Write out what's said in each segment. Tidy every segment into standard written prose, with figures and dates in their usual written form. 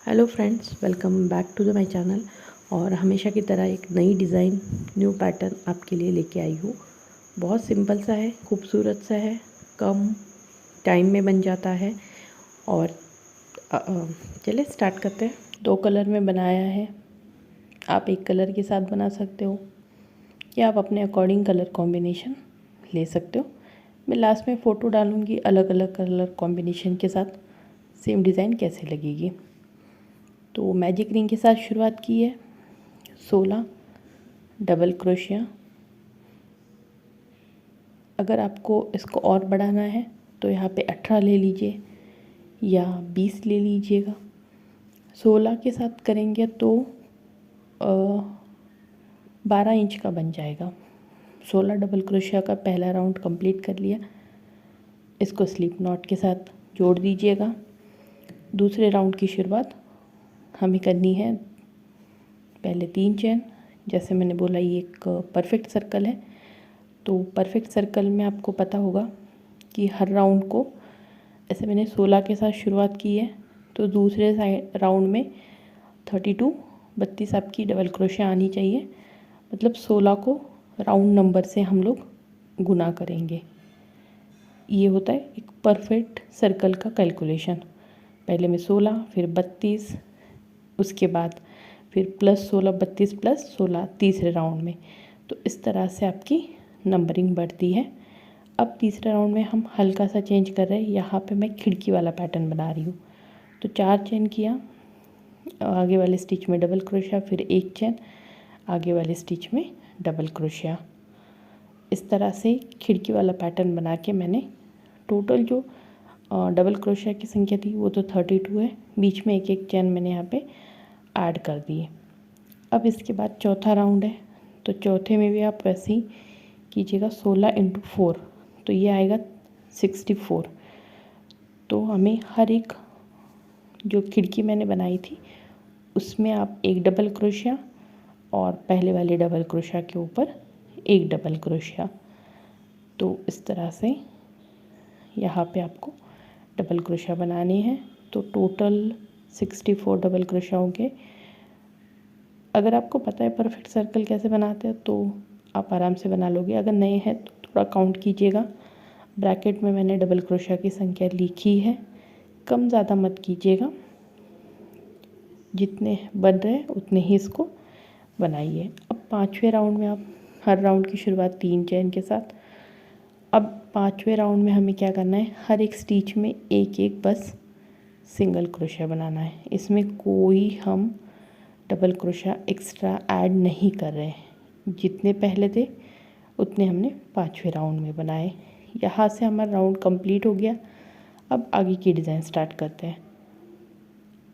Hello friends, welcome back to the my channel. और हमेशा की तरह एक नई डिज़ाइन, न्यू पैटर्न आपके लिए लेके आई हूँ। बहुत सिंपल सा है, खूबसूरत सा है, कम टाइम में बन जाता है। और चलिए स्टार्ट करते हैं। 2 कलर में बनाया है, आप एक कलर के साथ बना सकते हो या आप अपने अकॉर्डिंग कलर कॉम्बिनेशन ले सकते हो। मैं लास्ट में फ़ोटो डालूँगी अलग अलग कलर कॉम्बिनेशन के साथ सेम डिज़ाइन कैसे लगेगी। तो मैजिक रिंग के साथ शुरुआत की है। 16 डबल क्रोशिया। अगर आपको इसको और बढ़ाना है तो यहाँ पे 18 ले लीजिए या 20 ले लीजिएगा। 16 के साथ करेंगे तो 12 इंच का बन जाएगा। 16 डबल क्रोशिया का पहला राउंड कंप्लीट कर लिया। इसको स्लिप नॉट के साथ जोड़ दीजिएगा। दूसरे राउंड की शुरुआत हमें करनी है। पहले 3 चेन, जैसे मैंने बोला ये एक परफेक्ट सर्कल है, तो परफेक्ट सर्कल में आपको पता होगा कि हर राउंड को ऐसे मैंने 16 के साथ शुरुआत की है, तो दूसरे राउंड में 32 आपकी डबल क्रोशिया आनी चाहिए। मतलब 16 को राउंड नंबर से हम लोग गुना करेंगे। ये होता है एक परफेक्ट सर्कल का कैलकुलेशन। पहले में 16, फिर 32, उसके बाद फिर +16, 32 + 16 तीसरे राउंड में। तो इस तरह से आपकी नंबरिंग बढ़ती है। अब तीसरे राउंड में हम हल्का सा चेंज कर रहे हैं। यहाँ पे मैं खिड़की वाला पैटर्न बना रही हूँ। तो 4 चेन किया, आगे वाले स्टिच में डबल क्रोशिया, फिर 1 चेन, आगे वाले स्टिच में डबल क्रोशिया। इस तरह से खिड़की वाला पैटर्न बना के मैंने टोटल जो डबल क्रोशिया की संख्या थी वो तो 32 है। बीच में एक एक चेन मैंने यहाँ पे ऐड कर दिए। अब इसके बाद चौथा राउंड है, तो चौथे में भी आप वैसे ही कीजिएगा। 16 × 4 तो ये आएगा 64। तो हमें हर एक जो खिड़की मैंने बनाई थी उसमें आप एक डबल क्रोशिया और पहले वाले डबल क्रोशिया के ऊपर एक डबल क्रोशिया। तो इस तरह से यहाँ पे आपको डबल क्रोशिया बनाने हैं। तो टोटल 64 डबल क्रोशिया होंगे। अगर आपको पता है परफेक्ट सर्कल कैसे बनाते हैं तो आप आराम से बना लोगे। अगर नहीं है तो थोड़ा काउंट कीजिएगा। ब्रैकेट में मैंने डबल क्रोशिया की संख्या लिखी है, कम ज़्यादा मत कीजिएगा। जितने बन रहे हैं उतने ही इसको बनाइए। अब 5वें राउंड में आप हर राउंड की शुरुआत 3 चेन के साथ। अब 5वें राउंड में हमें क्या करना है, हर एक स्टिच में एक एक बस सिंगल क्रोशिया बनाना है। इसमें कोई हम डबल क्रोशिया एक्स्ट्रा ऐड नहीं कर रहे हैं। जितने पहले थे उतने हमने 5वें राउंड में बनाए। यहाँ से हमारा राउंड कंप्लीट हो गया। अब आगे की डिज़ाइन स्टार्ट करते हैं।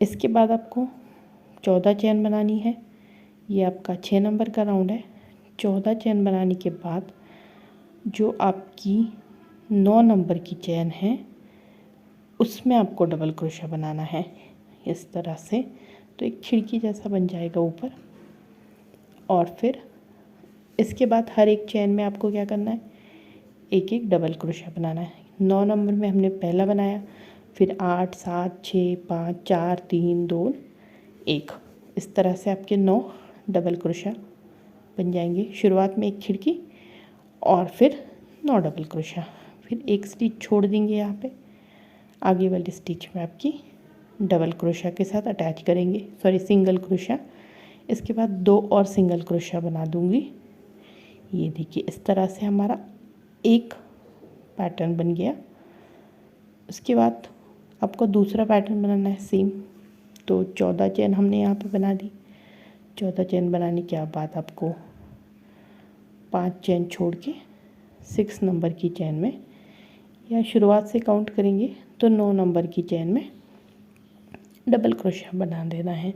इसके बाद आपको 14 चेन बनानी है। ये आपका 6 नंबर का राउंड है। 14 चेन बनाने के बाद जो आपकी 9 नंबर की चेन है उसमें आपको डबल क्रोशिया बनाना है इस तरह से। तो एक खिड़की जैसा बन जाएगा ऊपर। और फिर इसके बाद हर एक चेन में आपको क्या करना है, एक एक डबल क्रोशिया बनाना है। 9 नंबर में हमने पहला बनाया, फिर 8, 7, 6, 5, 4, 3, 2, 1। इस तरह से आपके 9 डबल क्रोशिया बन जाएंगे। शुरुआत में एक खिड़की और फिर 9 डबल क्रोशिया, फिर एक स्टिच छोड़ देंगे। यहाँ पे आगे वाले स्टिच में आपकी डबल क्रोशिया के साथ अटैच करेंगे, सिंगल क्रोशिया। इसके बाद 2 और सिंगल क्रोशिया बना दूंगी। ये देखिए इस तरह से हमारा एक पैटर्न बन गया। उसके बाद आपको दूसरा पैटर्न बनाना है सेम। तो 14 चेन हमने यहाँ पे बना दी। 14 चेन बनाने के बाद आपको 5 चेन छोड़ के 6 नंबर की चेन में, या शुरुआत से काउंट करेंगे तो 9 नंबर की चेन में डबल क्रोशिया बना देना है।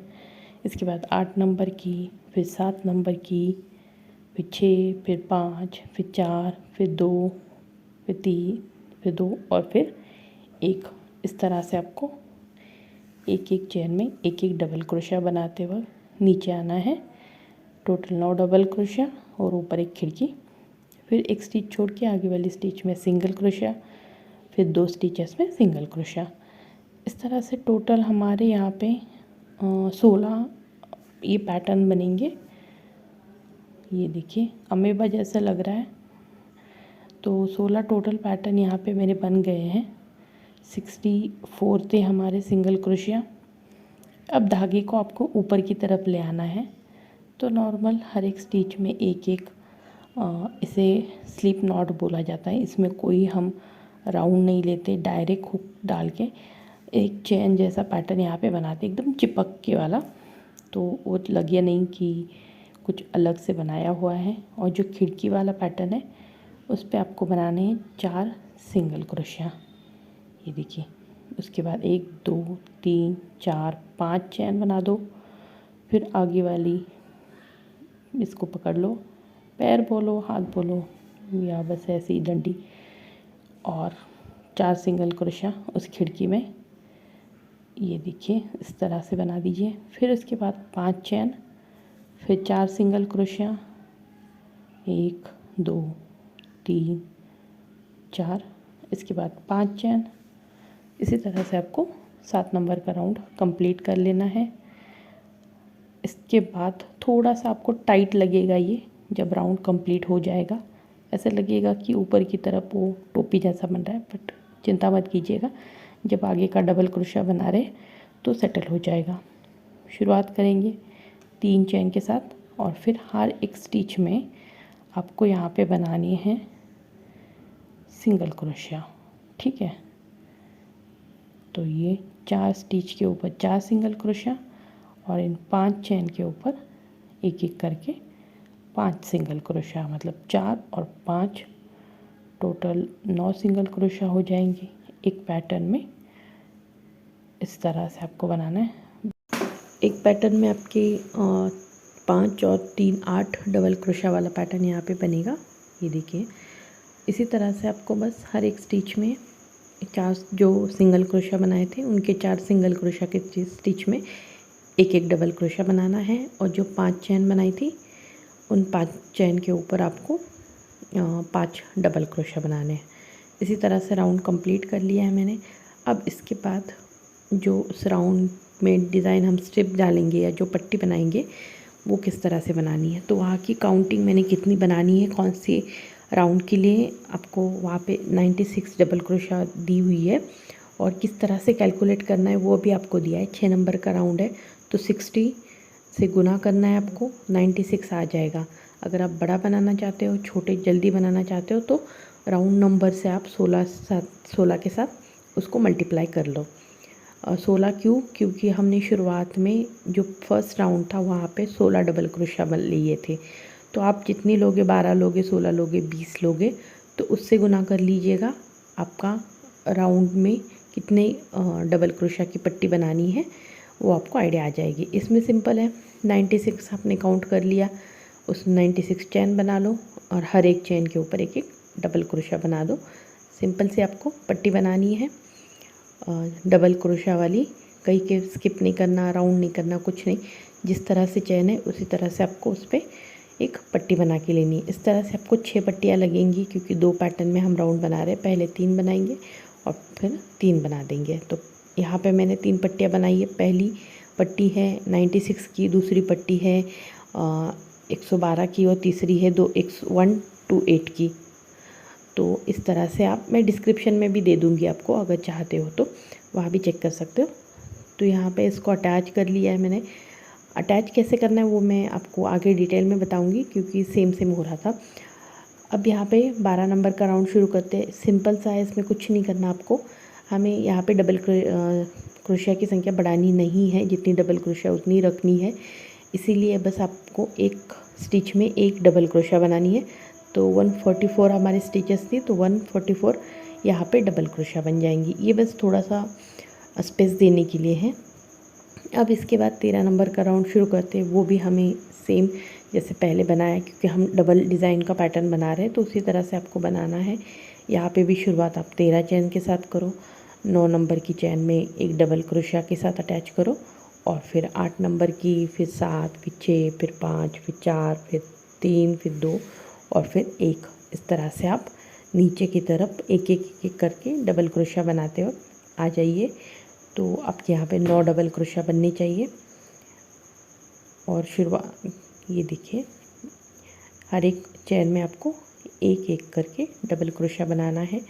इसके बाद 8 नंबर की, फिर 7 नंबर की, फिर 6, फिर 5, फिर 4, फिर 2, फिर 3, फिर 2 और फिर 1। इस तरह से आपको एक एक चेन में एक एक डबल क्रोशिया बनाते वक्त नीचे आना है। टोटल 9 डबल क्रोशिया और ऊपर एक खिड़की, फिर एक स्टिच छोड़ के आगे वाली स्टिच में सिंगल क्रोशिया, फिर 2 स्टिचेस में सिंगल क्रोशिया। इस तरह से टोटल हमारे यहाँ पे 16 ये पैटर्न बनेंगे। ये देखिए अमेबा जैसा लग रहा है। तो 16 टोटल पैटर्न यहाँ पे मेरे बन गए हैं। 64 थे हमारे सिंगल क्रोशिया। अब धागे को आपको ऊपर की तरफ ले आना है। तो नॉर्मल हर एक स्टिच में एक एक इसे स्लिप नॉट बोला जाता है। इसमें कोई हम राउंड नहीं लेते, डायरेक्ट हुक डाल के एक चेन जैसा पैटर्न यहाँ पे बनाते, एकदम चिपक के वाला। तो वो लगे नहीं कि कुछ अलग से बनाया हुआ है। और जो खिड़की वाला पैटर्न है उस पर आपको बनाने हैं 4 सिंगल क्रोशिया। ये देखिए, उसके बाद 1 2 3 4 5 चैन बना दो। फिर आगे वाली इसको पकड़ लो, पैर बोलो, हाथ बोलो, या बस ऐसे ही डंडी, और 4 सिंगल क्रोशिया उस खिड़की में। ये देखिए इस तरह से बना दीजिए। फिर उसके बाद 5 चैन, फिर 4 सिंगल क्रोशिया, 1 2 3 4, इसके बाद 5 चैन। इसी तरह से आपको 7 नंबर का राउंड कंप्लीट कर लेना है। इसके बाद थोड़ा सा आपको टाइट लगेगा ये, जब राउंड कंप्लीट हो जाएगा ऐसे लगेगा कि ऊपर की तरफ वो टोपी जैसा बन रहा है, बट चिंता मत कीजिएगा, जब आगे का डबल क्रोशिया बना रहे तो सेटल हो जाएगा। शुरुआत करेंगे 3 चैन के साथ, और फिर हर एक स्टिच में आपको यहाँ पे बनानी है सिंगल क्रोशिया। ठीक है, तो ये 4 स्टिच के ऊपर 4 सिंगल क्रोशिया, और इन 5 चैन के ऊपर एक एक करके 5 सिंगल क्रोशिया, मतलब 4 और 5 टोटल 9 सिंगल क्रोशिया हो जाएंगे एक पैटर्न में। इस तरह से आपको बनाना है। एक पैटर्न में आपके 5 और 3 8 डबल क्रोशिया वाला पैटर्न यहाँ पे बनेगा। ये देखिए, इसी तरह से आपको बस हर एक स्टिच में 4 जो सिंगल क्रोशिया बनाए थे उनके 4 सिंगल क्रोशिया के स्टिच में एक एक डबल क्रोशिया बनाना है। और जो 5 चैन बनाई थी उन 5 चैन के ऊपर आपको 5 डबल क्रोशिया बनाने हैं। इसी तरह से राउंड कंप्लीट कर लिया है मैंने। अब इसके बाद जो उस राउंड में डिज़ाइन हम स्ट्रिप डालेंगे या जो पट्टी बनाएंगे वो किस तरह से बनानी है, तो वहाँ की काउंटिंग मैंने कितनी बनानी है, कौन से राउंड के लिए आपको वहाँ पे 96 डबल क्रोशिया दी हुई है, और किस तरह से कैलकुलेट करना है वो भी आपको दिया है। 6 नंबर का राउंड है तो 60 से गुना करना है आपको, 96 आ जाएगा। अगर आप बड़ा बनाना चाहते हो, छोटे जल्दी बनाना चाहते हो, तो राउंड नंबर से आप 16 के साथ उसको मल्टीप्लाई कर लो। 16 क्यों? क्योंकि हमने शुरुआत में जो फर्स्ट राउंड था वहाँ पे 16 डबल क्रोशिया लिए थे। तो आप जितनी लोगे, 12 लोगे, 16 लोगे, 20 लोगे, तो उससे गुना कर लीजिएगा। आपका राउंड में कितने डबल क्रोशिया की पट्टी बनानी है वो आपको आइडिया आ जाएगी। इसमें सिंपल है, 96 आपने काउंट कर लिया, उस 96 चैन बना लो और हर एक चैन के ऊपर एक एक डबल क्रोशिया बना दो। सिंपल से आपको पट्टी बनानी है डबल क्रोशिया वाली, कहीं के स्किप नहीं करना, राउंड नहीं करना, कुछ नहीं। जिस तरह से चैन है उसी तरह से आपको उस पर एक पट्टी बना के लेनी है। इस तरह से आपको 6 पट्टियाँ लगेंगी, क्योंकि 2 पैटर्न में हम राउंड बना रहे हैं। पहले 3 बनाएंगे और फिर 3 बना देंगे। तो यहाँ पे मैंने 3 पट्टियाँ बनाई है। पहली पट्टी है 96 की, दूसरी पट्टी है 112 की, और तीसरी है 128 की। तो इस तरह से मैं डिस्क्रिप्शन में भी दे दूँगी आपको, अगर चाहते हो तो वहाँ भी चेक कर सकते हो। तो यहाँ पे इसको अटैच कर लिया है मैंने। अटैच कैसे करना है वो मैं आपको आगे डिटेल में बताऊँगी, क्योंकि सेम हो रहा था। अब यहाँ पे 12 नंबर का राउंड शुरू करते हैं। सिंपल सा है, इसमें कुछ नहीं करना आपको। हमें यहाँ पे डबल क्रोशिया की संख्या बढ़ानी नहीं है, जितनी डबल क्रोशिया उतनी रखनी है। इसीलिए बस आपको एक स्टिच में एक डबल क्रोशिया बनानी है। तो 144 हमारी स्टिचेस थी, तो 144 यहाँ पे डबल क्रोशिया बन जाएंगी। ये बस थोड़ा सा स्पेस देने के लिए है। अब इसके बाद 13 नंबर का राउंड शुरू करते हैं। वो भी हमें सेम जैसे पहले बनाया, क्योंकि हम डबल डिज़ाइन का पैटर्न बना रहे हैं, तो उसी तरह से आपको बनाना है। यहाँ पे भी शुरुआत आप 13 चैन के साथ करो। 9 नंबर की चैन में एक डबल क्रोशिया के साथ अटैच करो, और फिर 8 नंबर की, फिर 7, फिर 6, फिर 5, फिर 4, फिर 3, फिर 2 और फिर 1। इस तरह से आप नीचे की तरफ एक एक करके डबल क्रोशिया बनाते हो आ जाइए। तो अब यहाँ पे 9 डबल क्रोशा बनने चाहिए। और शुरुआत ये देखिए, हर एक चेन में आपको एक एक करके डबल क्रोशा बनाना है।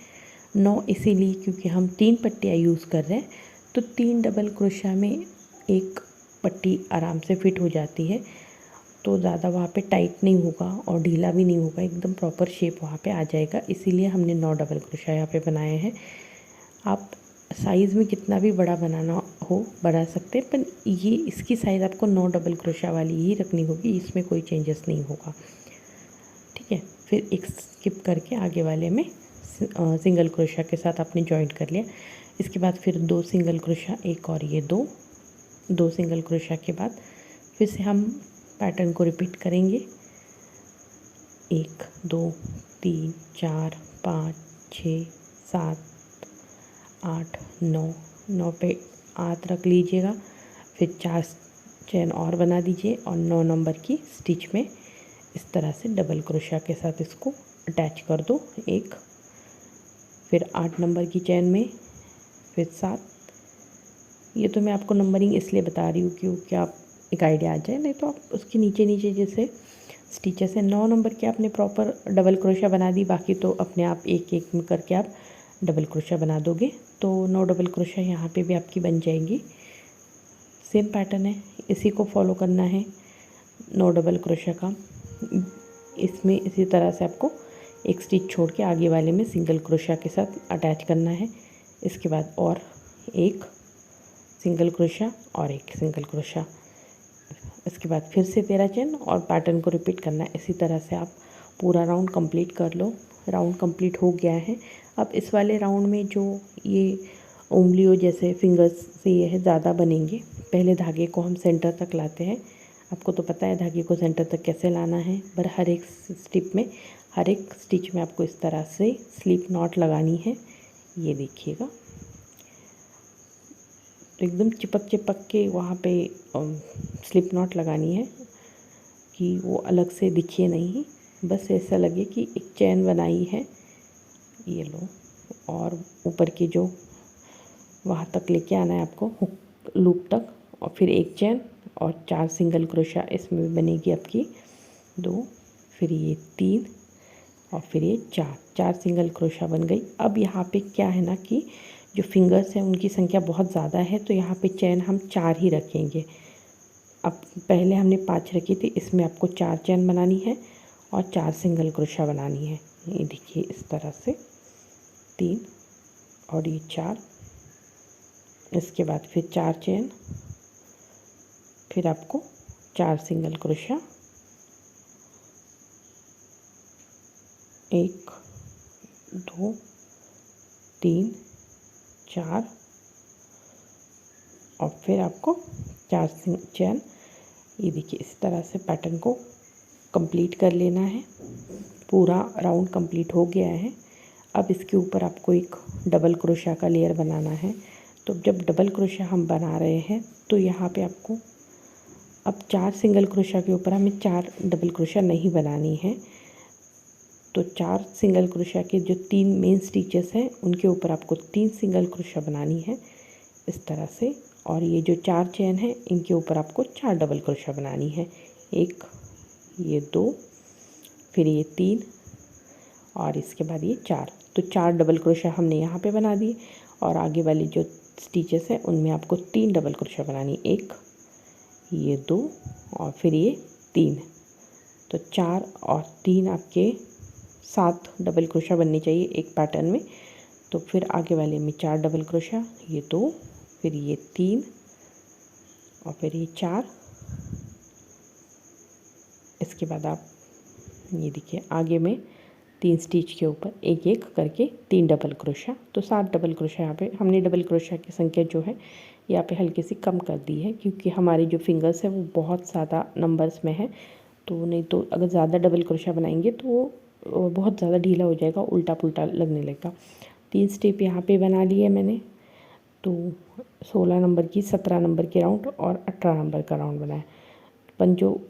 9 इसीलिए क्योंकि हम 3 पट्टियाँ यूज़ कर रहे हैं, तो 3 डबल क्रोशा में एक पट्टी आराम से फिट हो जाती है, तो ज़्यादा वहाँ पे टाइट नहीं होगा और ढीला भी नहीं होगा, एकदम प्रॉपर शेप वहाँ पे आ जाएगा। इसीलिए हमने 9 डबल क्रोशा यहाँ पे बनाए हैं। आप साइज़ में कितना भी बड़ा बनाना हो बढ़ा सकते हैं, पर ये इसकी साइज़ आपको 9 डबल क्रोशा वाली ही रखनी होगी, इसमें कोई चेंजेस नहीं होगा। ठीक है, फिर एक स्किप करके आगे वाले में सिंगल क्रोशा के साथ आपने जॉइंट कर लिया। इसके बाद फिर 2 सिंगल क्रोशा, एक और ये 2 सिंगल क्रोशा के बाद फिर से हम पैटर्न को रिपीट करेंगे। 1 2 3 4 5 6 7 8 9 पे हाथ रख लीजिएगा। फिर 4 चेन और बना दीजिए और 9 नंबर की स्टिच में इस तरह से डबल क्रोशा के साथ इसको अटैच कर दो एक। फिर 8 नंबर की चेन में फिर 7। ये तो मैं आपको नंबरिंग इसलिए बता रही हूँ क्योंकि आप एक आइडिया आ जाए, नहीं तो आप उसके नीचे नीचे जैसे स्टिचेस है 9 नंबर के आपने प्रॉपर डबल क्रोशा बना दी, बाकी तो अपने आप एक एक में करके आप डबल क्रोशा बना दोगे, तो 9 डबल क्रोशा यहाँ पे भी आपकी बन जाएंगी। सेम पैटर्न है, इसी को फॉलो करना है 9 डबल क्रोशा का। इसमें इसी तरह से आपको एक स्टिच छोड़ के आगे वाले में सिंगल क्रोशा के साथ अटैच करना है। इसके बाद और एक सिंगल क्रोशा और एक सिंगल क्रोशा, इसके बाद फिर से 13 चेन और पैटर्न को रिपीट करना है। इसी तरह से आप पूरा राउंड कंप्लीट कर लो। राउंड कंप्लीट हो गया है। अब इस वाले राउंड में जो ये उंगलियों जैसे फिंगर्स से ये है ज़्यादा बनेंगे। पहले धागे को हम सेंटर तक लाते हैं, आपको तो पता है धागे को सेंटर तक कैसे लाना है, पर हर एक स्टिप में हर एक स्टिच में आपको इस तरह से स्लिप नॉट लगानी है। ये देखिएगा, तो एकदम चिपक चिपक के वहाँ पे स्लिप नॉट लगानी है कि वो अलग से दिखे नहीं, बस ऐसा लगे कि एक चैन बनाई है। ये लो, और ऊपर की जो वहाँ तक लेके आना है आपको लूप तक, और फिर एक चैन और 4 सिंगल क्रोशा इसमें बनेगी आपकी 2, फिर ये 3 और फिर ये 4 सिंगल क्रोशा बन गई। अब यहाँ पे क्या है ना कि जो फिंगर्स हैं उनकी संख्या बहुत ज़्यादा है, तो यहाँ पे चैन हम 4 ही रखेंगे। अब पहले हमने 5 रखी थी, इसमें आपको 4 चैन बनानी है और 4 सिंगल क्रोशा बनानी है। ये देखिए इस तरह से 3 और ये 4, इसके बाद फिर 4 चैन, फिर आपको 4 सिंगल क्रोशा, 1 2 3 4 और फिर आपको 4 चैन। ये देखिए इस तरह से पैटर्न को कंप्लीट कर लेना है। पूरा राउंड कंप्लीट हो गया है। अब इसके ऊपर आपको एक डबल क्रोशा का लेयर बनाना है। तो जब डबल क्रोशा हम बना रहे हैं तो यहाँ पे आपको अब 4 सिंगल क्रोशा के ऊपर हमें 4 डबल क्रोशा नहीं बनानी है, तो 4 सिंगल क्रोशा के जो 3 मेन स्टिचेस हैं उनके ऊपर आपको 3 सिंगल क्रोशा बनानी है इस तरह से, और ये जो 4 चैन है इनके ऊपर आपको 4 डबल क्रोशा बनानी है। एक, ये 2, फिर ये 3 और इसके बाद ये 4, तो 4 डबल क्रोशा हमने यहाँ पे बना दिए। और आगे वाली जो स्टिचेस हैं उनमें आपको 3 डबल क्रोशा बनानी, एक, ये 2 और फिर ये 3, तो 4 और 3 आपके 7 डबल क्रोशा बननी चाहिए एक पैटर्न में। तो फिर आगे वाले में 4 डबल क्रोशा, ये 2, फिर ये 3 और फिर ये 4। इसके बाद आप ये देखिए आगे में 3 स्टिच के ऊपर एक एक करके 3 डबल क्रोशा, तो 7 डबल क्रोशा यहाँ पे हमने डबल क्रोशा की संख्या जो है यहाँ पे हल्की सी कम कर दी है, क्योंकि हमारी जो फिंगर्स है वो बहुत ज़्यादा नंबर्स में है। तो नहीं तो अगर ज़्यादा डबल क्रोशा बनाएंगे तो वो बहुत ज़्यादा ढीला हो जाएगा, उल्टा पुल्टा लगने लगेगा। 3 स्टेप यहाँ पे बना लिए मैंने, तो 16 नंबर की 17 नंबर के राउंड और 18 नंबर का राउंड बनाया। अपन जो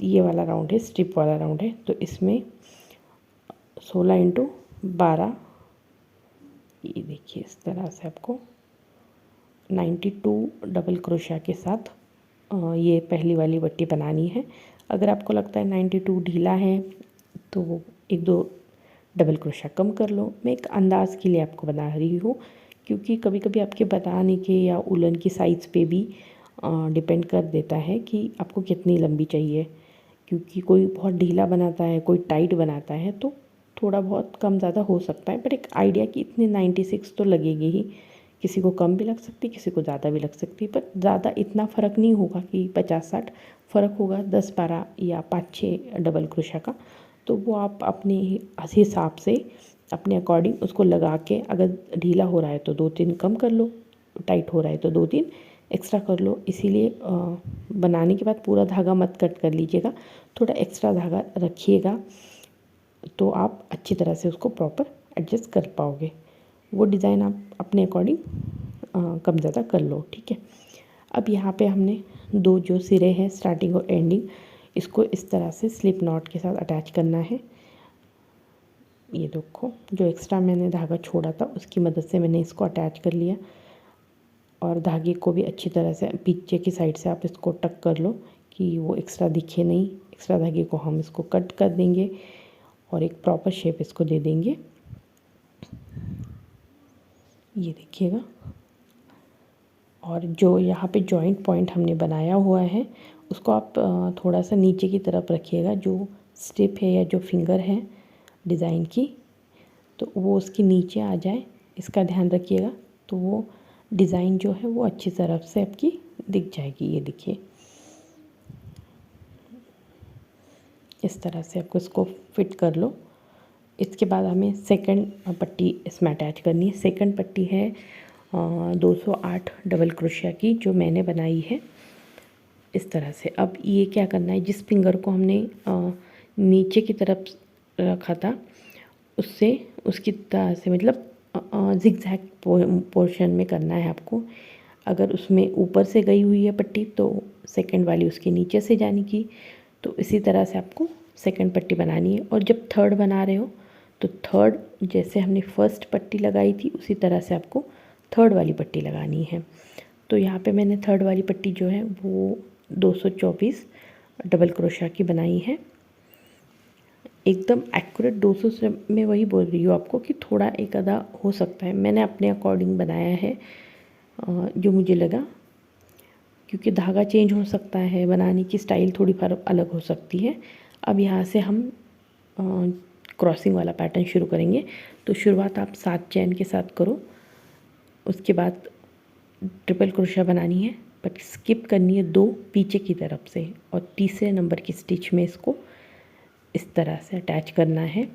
ये वाला राउंड है स्ट्रिप वाला राउंड है, तो इसमें 16 × 12, ये देखिए इस तरह से आपको 12 92 डबल क्रोशा के साथ ये पहली वाली पट्टी बनानी है। अगर आपको लगता है 92 ढीला है तो एक दो डबल क्रोशा कम कर लो। मैं एक अंदाज़ के लिए आपको बता रही हूँ, क्योंकि कभी कभी आपके बताने के या उलन की साइज़ पे भी डिपेंड कर देता है कि आपको कितनी लंबी चाहिए। क्योंकि कोई बहुत ढीला बनाता है, कोई टाइट बनाता है, तो थोड़ा बहुत कम ज़्यादा हो सकता है। पर एक आइडिया कि इतनी 96 तो लगेगी ही। किसी को कम भी लग सकती है, किसी को ज़्यादा भी लग सकती है, पर ज़्यादा इतना फ़र्क नहीं होगा कि 50-60 फ़र्क होगा 10-12 या 5-6 डबल क्रोशा का। तो वो आप अपने हिसाब से अपने अकॉर्डिंग उसको लगा के, अगर ढीला हो रहा है तो 2-3 कम कर लो, टाइट हो रहा है तो 2-3 एक्स्ट्रा कर लो। इसीलिए बनाने के बाद पूरा धागा मत कट कर लीजिएगा, थोड़ा एक्स्ट्रा धागा रखिएगा, तो आप अच्छी तरह से उसको प्रॉपर एडजस्ट कर पाओगे। वो डिज़ाइन आप अपने अकॉर्डिंग कम ज़्यादा कर लो, ठीक है। अब यहाँ पे हमने दो जो सिरे हैं स्टार्टिंग और एंडिंग, इसको इस तरह से स्लिप नॉट के साथ अटैच करना है। ये देखो, जो एक्स्ट्रा मैंने धागा छोड़ा था उसकी मदद से मैंने इसको अटैच कर लिया। और धागे को भी अच्छी तरह से पीछे की साइड से आप इसको टक कर लो कि वो एक्स्ट्रा दिखे नहीं। एक्स्ट्रा धागे को हम इसको कट कर देंगे और एक प्रॉपर शेप इसको दे देंगे। ये देखिएगा। और जो यहाँ पे जॉइंट पॉइंट हमने बनाया हुआ है उसको आप थोड़ा सा नीचे की तरफ रखिएगा। जो स्टिप है या जो फिंगर है डिज़ाइन की, तो वो उसके नीचे आ जाए, इसका ध्यान रखिएगा। तो वो डिज़ाइन जो है वो अच्छी तरफ से आपकी दिख जाएगी। ये देखिए, इस तरह से आपको इसको फिट कर लो। इसके बाद हमें सेकंड पट्टी इसमें अटैच करनी है। सेकंड पट्टी है 208 डबल क्रोशिया की, जो मैंने बनाई है इस तरह से। अब ये क्या करना है, जिस फिंगर को हमने नीचे की तरफ रखा था उससे उसकी तरह से, मतलब जिगजैग पोर्शन में करना है आपको। अगर उसमें ऊपर से गई हुई है पट्टी तो सेकंड वाली उसके नीचे से जाने की। तो इसी तरह से आपको सेकंड पट्टी बनानी है। और जब थर्ड बना रहे हो तो थर्ड, जैसे हमने फर्स्ट पट्टी लगाई थी उसी तरह से आपको थर्ड वाली पट्टी लगानी है। तो यहाँ पे मैंने थर्ड वाली पट्टी जो है वो 224 डबल क्रोशिया की बनाई है। एकदम एक्यूरेट 200 से मैं वही बोल रही हूँ आपको कि थोड़ा एक आधा हो सकता है। मैंने अपने अकॉर्डिंग बनाया है जो मुझे लगा, क्योंकि धागा चेंज हो सकता है, बनाने की स्टाइल थोड़ी फर्क अलग हो सकती है। अब यहाँ से हम क्रॉसिंग वाला पैटर्न शुरू करेंगे। तो शुरुआत आप 7 चैन के साथ करो, उसके बाद ट्रिपल क्रोशिया बनानी है, बट स्किप करनी है 2 पीछे की तरफ से, और तीसरे नंबर की स्टिच में इसको इस तरह से अटैच करना है।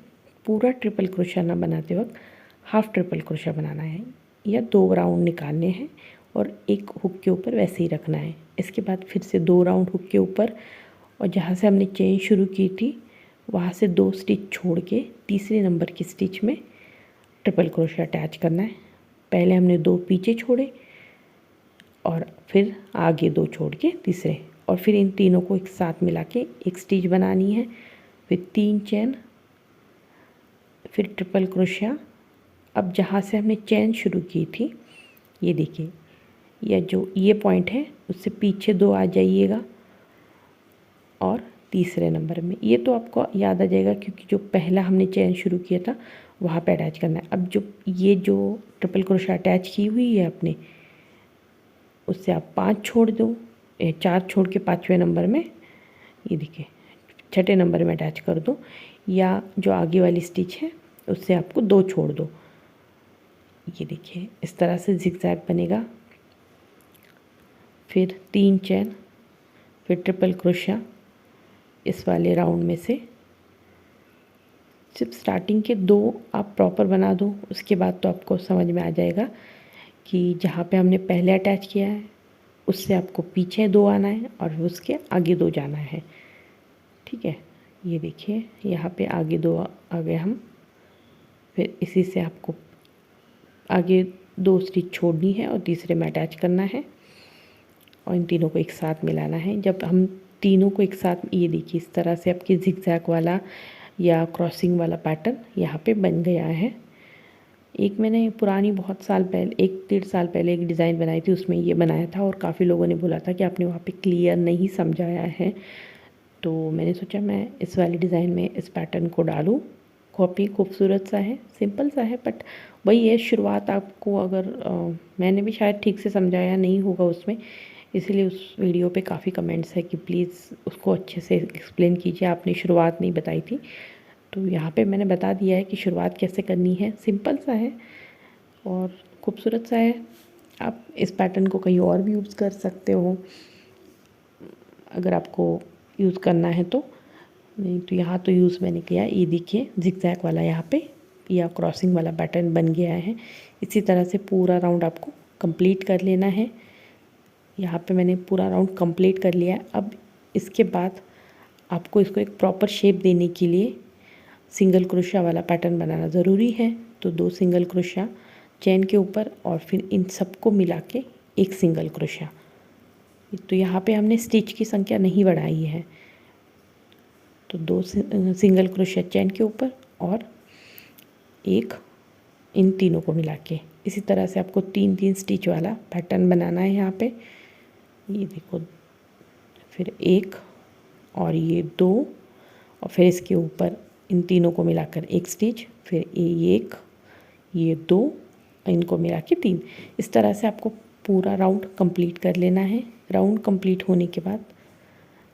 पूरा ट्रिपल क्रोशिया ना बनाते वक्त हाफ ट्रिपल क्रोशिया बनाना है, या 2 राउंड निकालने हैं और एक हुक के ऊपर वैसे ही रखना है। इसके बाद फिर से 2 राउंड हुक के ऊपर, और जहाँ से हमने चेन शुरू की थी वहाँ से 2 स्टिच छोड़ के तीसरे नंबर की स्टिच में ट्रिपल क्रोशिया अटैच करना है। पहले हमने 2 पीछे छोड़े और फिर आगे 2 छोड़ के तीसरे, और फिर इन तीनों को एक साथ मिला के एक स्टिच बनानी है। फिर 3 चैन, फिर ट्रिपल क्रोशिया। अब जहाँ से हमने चैन शुरू की थी, ये देखिए, या जो ये पॉइंट है उससे पीछे 2 आ जाइएगा और तीसरे नंबर में। ये तो आपको याद आ जाएगा क्योंकि जो पहला हमने चैन शुरू किया था वहाँ पे अटैच करना है। अब जो ट्रिपल क्रोशिया अटैच की हुई है आपने, उससे आप 5 छोड़ दो, 4 छोड़ के 5वें नंबर में, ये देखिए, 6ठे नंबर में अटैच कर दो। या जो आगे वाली स्टिच है उससे आपको 2 छोड़ दो। ये देखिए, इस तरह से जिगजैग बनेगा। फिर 3 चैन, फिर ट्रिपल क्रोशिया इस वाले राउंड में से। सिर्फ स्टार्टिंग के 2 आप प्रॉपर बना दो, उसके बाद तो आपको समझ में आ जाएगा कि जहाँ पे हमने पहले अटैच किया है उससे आपको पीछे 2 आना है और उसके आगे 2 जाना है, ठीक है। ये देखिए, यहाँ पे आगे 2 आ गए हम। फिर इसी से आपको आगे 2 स्टिच छोड़नी है और तीसरे में अटैच करना है, और इन तीनों को एक साथ मिलाना है। जब हम तीनों को एक साथ, ये देखिए, इस तरह से आपकी जिगजैग वाला या क्रॉसिंग वाला पैटर्न यहाँ पे बन गया है। एक मैंने पुरानी बहुत साल पहले 1-1.5 साल पहले एक डिज़ाइन बनाई थी, उसमें ये बनाया था और काफ़ी लोगों ने बोला था कि आपने वहाँ पे क्लियर नहीं समझाया है। तो मैंने सोचा मैं इस वाली डिज़ाइन में इस पैटर्न को डालूँ। काफ़ी खूबसूरत सा है, सिंपल सा है, बट वही है शुरुआत आपको अगर मैंने भी शायद ठीक से समझाया नहीं होगा उसमें, इसीलिए उस वीडियो पे काफ़ी कमेंट्स है कि प्लीज़ उसको अच्छे से एक्सप्लेन कीजिए, आपने शुरुआत नहीं बताई थी। तो यहाँ पे मैंने बता दिया है कि शुरुआत कैसे करनी है, सिंपल सा है और खूबसूरत सा है। आप इस पैटर्न को कहीं और भी यूज़ कर सकते हो अगर आपको यूज़ करना है तो, नहीं तो यहाँ तो यूज़ मैंने किया। ये देखिए जिगजैग वाला यहाँ पे या क्रॉसिंग वाला पैटर्न बन गया है। इसी तरह से पूरा राउंड आपको कंप्लीट कर लेना है। यहाँ पे मैंने पूरा राउंड कंप्लीट कर लिया है। अब इसके बाद आपको इसको एक प्रॉपर शेप देने के लिए सिंगल क्रोशिया वाला पैटर्न बनाना ज़रूरी है। तो 2 सिंगल क्रोशिया चेन के ऊपर और फिर इन सबको मिला के एक सिंगल क्रोशिया। तो यहाँ पे हमने स्टिच की संख्या नहीं बढ़ाई है, तो 2 सिंगल क्रोशिया चेन के ऊपर और एक इन तीनों को मिला के। इसी तरह से आपको 3-3 स्टिच वाला पैटर्न बनाना है यहाँ पे। ये देखो, फिर 1 और ये 2 और फिर इसके ऊपर इन तीनों को मिलाकर एक स्टिच, फिर ये 1, ये 2, इनको मिला के 3। इस तरह से आपको पूरा राउंड कंप्लीट कर लेना है। राउंड कंप्लीट होने के बाद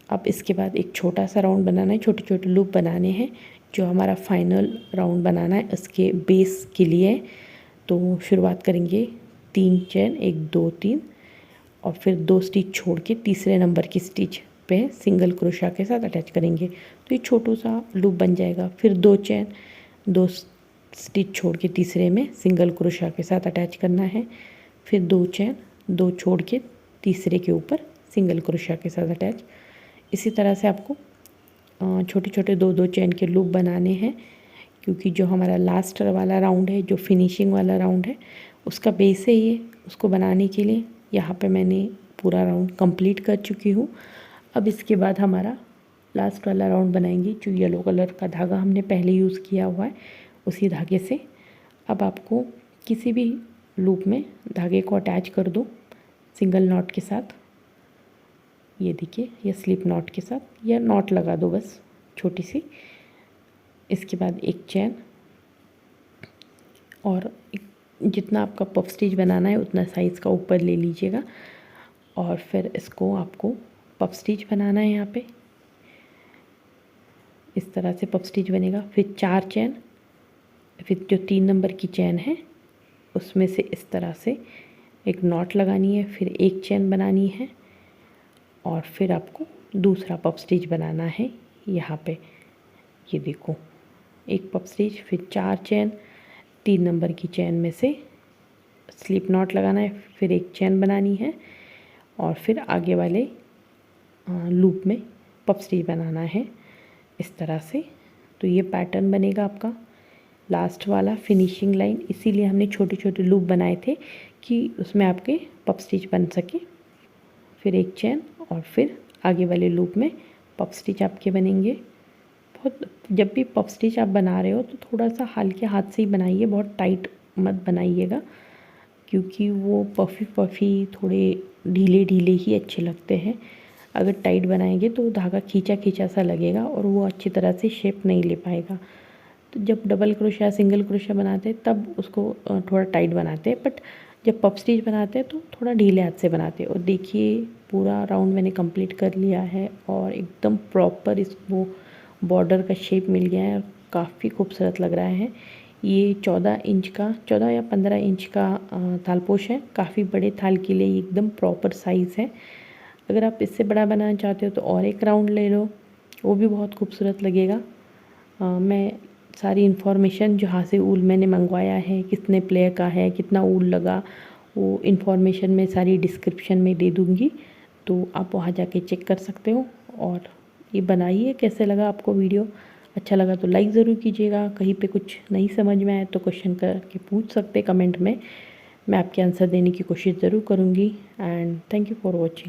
अब इसके बाद एक छोटा सा राउंड बनाना है, छोटे छोटे लूप बनाने हैं जो हमारा फाइनल राउंड बनाना है उसके बेस के लिए। तो शुरुआत करेंगे 3 चेन, 1 2 3 और फिर 2 स्टिच छोड़ के तीसरे नंबर की स्टिच पे सिंगल क्रोशिया के साथ अटैच करेंगे, तो ये छोटू सा लूप बन जाएगा। फिर 2 चेन, 2 स्टिच छोड़ के तीसरे में सिंगल क्रोशिया के साथ अटैच करना है। फिर 2 चेन, 2 छोड़ के तीसरे के ऊपर सिंगल क्रोशिया के साथ अटैच। इसी तरह से आपको छोटे छोटे 2-2 चेन के लूप बनाने हैं, क्योंकि जो हमारा लास्ट वाला राउंड है, जो फिनिशिंग वाला राउंड है, उसका बेस है ये। उसको बनाने के लिए यहाँ पे मैंने पूरा राउंड कंप्लीट कर चुकी हूँ। अब इसके बाद हमारा लास्ट वाला राउंड बनाएंगे। जो येलो कलर का धागा हमने पहले यूज़ किया हुआ है, उसी धागे से अब आपको किसी भी लूप में धागे को अटैच कर दो सिंगल नॉट के साथ। ये देखिए, या स्लिप नॉट के साथ, या नॉट लगा दो बस छोटी सी। इसके बाद एक चेन और जितना आपका पफ स्टिच बनाना है उतना साइज़ का ऊपर ले लीजिएगा और फिर इसको आपको पफ स्टिच बनाना है यहाँ पे। इस तरह से पफ स्टिच बनेगा। फिर 4 चेन, फिर जो 3 नंबर की चेन है उसमें से इस तरह से एक नॉट लगानी है, फिर एक चेन बनानी है और फिर आपको दूसरा पफ स्टिच बनाना है यहाँ पे। ये देखो, एक पफ स्टिच, फिर 4 चेन, 3 नंबर की चेन में से स्लिप नॉट लगाना है, फिर एक चेन बनानी है और फिर आगे वाले लूप में पफ स्टिच बनाना है इस तरह से। तो ये पैटर्न बनेगा आपका लास्ट वाला फिनिशिंग लाइन। इसीलिए हमने छोटे छोटे लूप बनाए थे कि उसमें आपके पफ स्टिच बन सके। फिर एक चेन और फिर आगे वाले लूप में पफ स्टिच आपके बनेंगे। जब भी पफ स्टिच आप बना रहे हो तो थोड़ा सा हल्के हाथ से ही बनाइए, बहुत टाइट मत बनाइएगा, क्योंकि वो पफ़ी पफ़ी थोड़े ढीले ढीले ही अच्छे लगते हैं। अगर टाइट बनाएंगे तो धागा खींचा खींचा सा लगेगा और वो अच्छी तरह से शेप नहीं ले पाएगा। तो जब डबल क्रोशिया सिंगल क्रोशिया बनाते हैं तब उसको थोड़ा टाइट बनाते हैं, बट जब पफ स्टिच बनाते हैं तो थोड़ा ढीले हाथ से बनाते हैं। और देखिए, पूरा राउंड मैंने कंप्लीट कर लिया है और एकदम प्रॉपर इसको बॉर्डर का शेप मिल गया है, काफ़ी खूबसूरत लग रहा है। ये 14 इंच का 14 या 15 इंच का थालपोश है। काफ़ी बड़े थाल के लिए एकदम प्रॉपर साइज़ है। अगर आप इससे बड़ा बनाना चाहते हो तो और एक राउंड ले लो, वो भी बहुत खूबसूरत लगेगा। मैं सारी इन्फॉर्मेशन जहाँ से ऊल मैंने मंगवाया है, कितने प्लेयर का है, कितना ऊल लगा, वो इन्फॉर्मेशन मैं सारी डिस्क्रिप्शन में दे दूँगी, तो आप वहाँ जाके चेक कर सकते हो। और ये बनाइए। कैसे लगा आपको वीडियो? अच्छा लगा तो लाइक ज़रूर कीजिएगा। कहीं पे कुछ नहीं समझ में आए तो क्वेश्चन करके पूछ सकते कमेंट में, मैं आपके आंसर देने की कोशिश ज़रूर करूँगी। And thank you for watching.